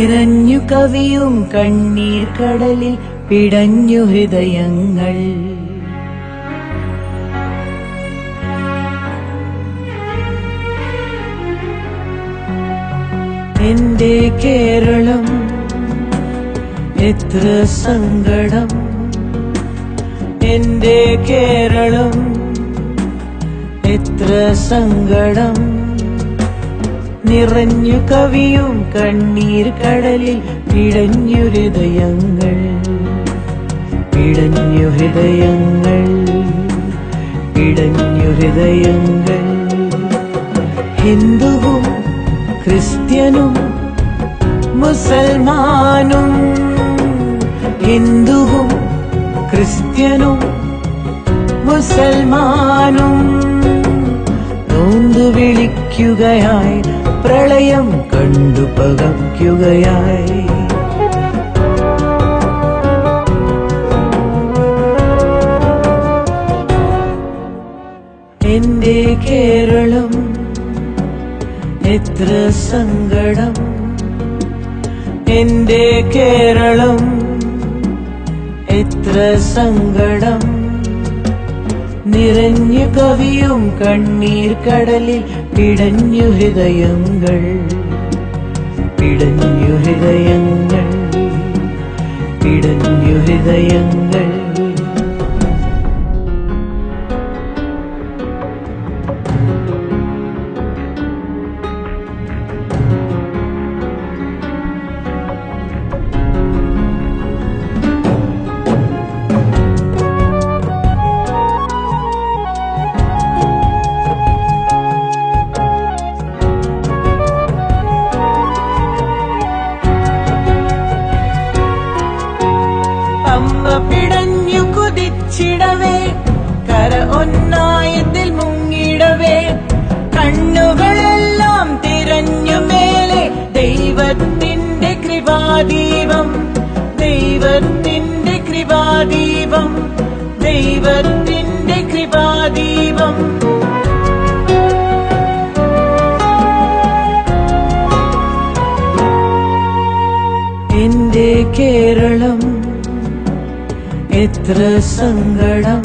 നിറഞ്ഞു കവിയും കണ്ണീർ കടലിൽ പിടഞ്ഞു ഹൃദയങ്ങൾ. എന്റെ കേരളം എത്ര സങ്കടം, എന്റെ കേരളം എത്ര സങ്കടം. നിറഞ്ഞു കവിയും കണ്ണീർ കടലിൽ പിടഞ്ഞു ഹൃദയങ്ങൾ, പിടഞ്ഞു ഹൃദയങ്ങൾ, പിടഞ്ഞു ഹൃദയങ്ങൾ. ഹിന്ദുവും ക്രിസ്ത്യനും മുസൽമാനും, ഹിന്ദുവും ക്രിസ്ത്യനും മുസൽമാനും നോന്തു വിളിക്കുകയായി, പ്രളയം കണ്ടു പകയ്ക്കുകയായി. എന്റെ കേരളം എത്ര സങ്കടം, എന്റെ കേരളം എത്ര സങ്കടം. നിറഞ്ഞു കവിയും കണ്ണീർ കടലിൽ പിടഞ്ഞു ഹൃദയങ്ങൾ, പിടഞ്ഞു ഹൃദയങ്ങൾ, പിടഞ്ഞു ഹൃദയങ്ങൾ. പിടഞ്ഞു കുതിച്ചിടവേ, കര ഒന്നായതിൽ മുങ്ങിടവേ, കണ്ണുകളെല്ലാം തിരഞ്ഞു മേലെ ദൈവത്തിന്റെ കൃപാദീപം, ദൈവത്തിന്റെ കൃപാദീപം, ദൈവത്തിന്റെ കൃപാദീപം. എന്റെ കേരളം എത്ര സങ്കടം,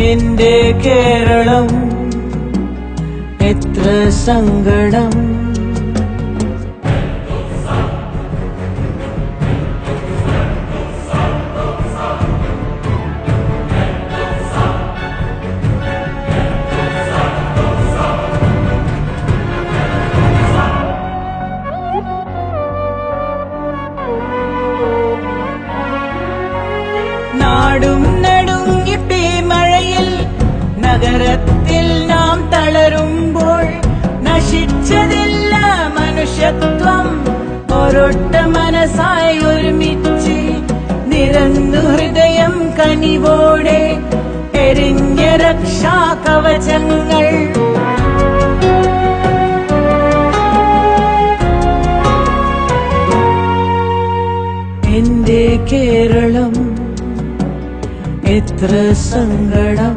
എന്റെ കേരളം എത്ര സങ്കടം. നാടും നടുങ്ങി പേമഴയിൽ നഗരത്തിൽ നാം തളരുമ്പോൾ, നശിച്ചതില്ല മനുഷ്യത്വം, ഒരൊട്ട മനസ്സായി ഒരുമിച്ച് നിരന്നു ഹൃദയം കനിവോടെ എരിഞ്ഞ രക്ഷാ കവചങ്ങൾ. എന്റെ കേരളം എത്ര സങ്കടം,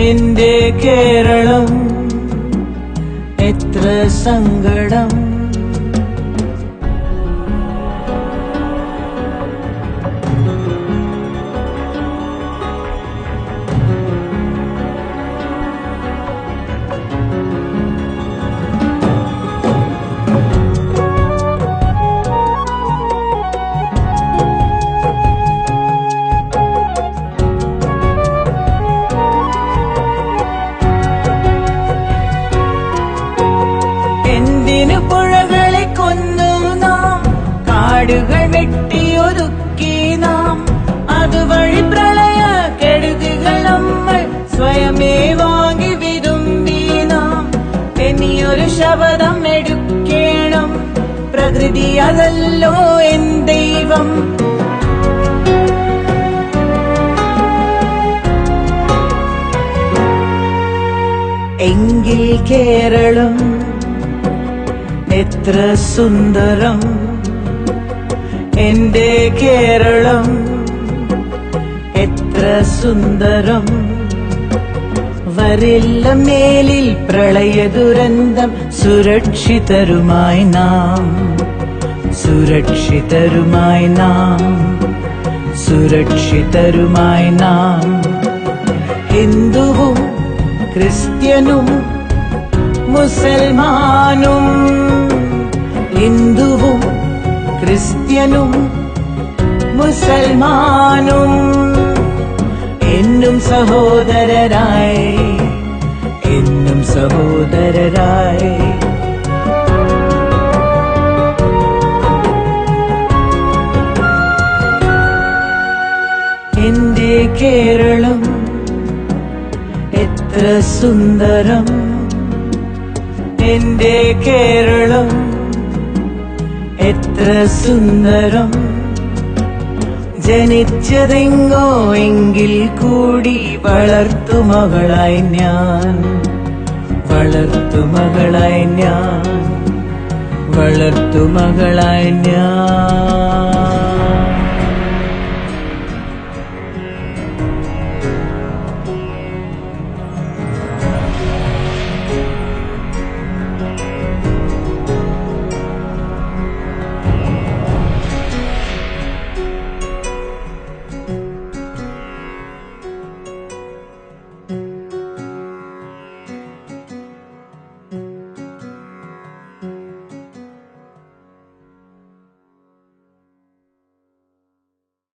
എന്റെ കേരളം എത്ര സങ്കടം. എന്തിനു പുഴകളെ കൊന്നു നാം, കാടുകൾ വെട്ടിയൊതുക്കി നാം, അതുവഴി പ്രളയ കെടുതികൾ നമ്മൾ സ്വയമേ വാങ്ങി വിരുമ്പി നാം. ഇനിയൊരു ശപഥം എടുക്കണം, പ്രകൃതി അതല്ലോ എൻ ദൈവം. എങ്കിൽ കേരളം എത്ര സുന്ദരം, എന്റെ കേരളം എത്ര സുന്ദരം. പതറില്ല മേലിൽ പ്രളയ ദുരന്തം, സുരക്ഷിതരുമായി നാം, സുരക്ഷിതരുമായി നാം, സുരക്ഷിതരുമായി നാം. ഹിന്ദുവും ക്രിസ്ത്യനും മുസൽമാനും, ഹിന്ദുവും ക്രിസ്ത്യനും മുസൽമാനും എന്നും സഹോദരരായി, എന്നും സഹോദരരായി. എന്റെ കേരളം എത്ര സുന്ദരം, എന്റെ കേരളം എത്ര സുന്ദരം. ജനിച്ചതെങ്ങോ എങ്കിൽ കൂടി വളർത്തുമകളായി ഞാൻ, വളർത്തുമകളായി ഞാൻ, വളർത്തുമകളായി ഞാൻ.